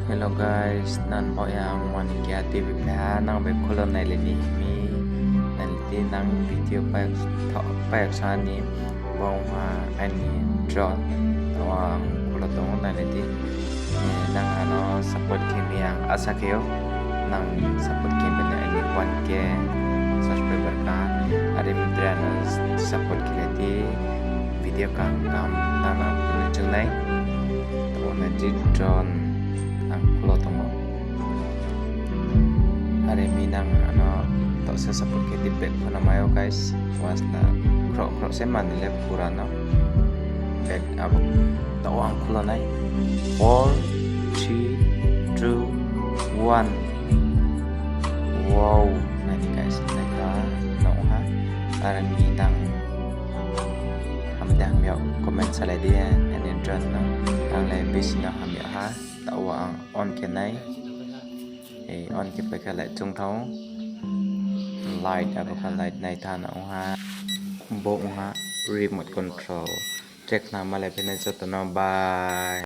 Hello guys, nan po yang waniki TV pha nang be kolon nai le ni mi nan ti nang video pa sa ni bong ha ani drone awang kolotong nai le ti nang ano support kim yang asakeo nang support kim ben ani 1k subscriber ka are mi drone support kileti video kang kam nang chung nai to na ti drone ang kolotong are minang ano to sa support kiti back ko na mayo guys was na kro se manile pura no back up to ang kolonay 4 3 2 1 wow nani guys naka no ha are minang hamdang myo comment sa lai dia and then no ang lai bis na hamya ha tao ang on ke nai on ke pe ka lai chung thau light aba ka light nai tha na ha bo ha remote control check na ma lai pe na cha to no bye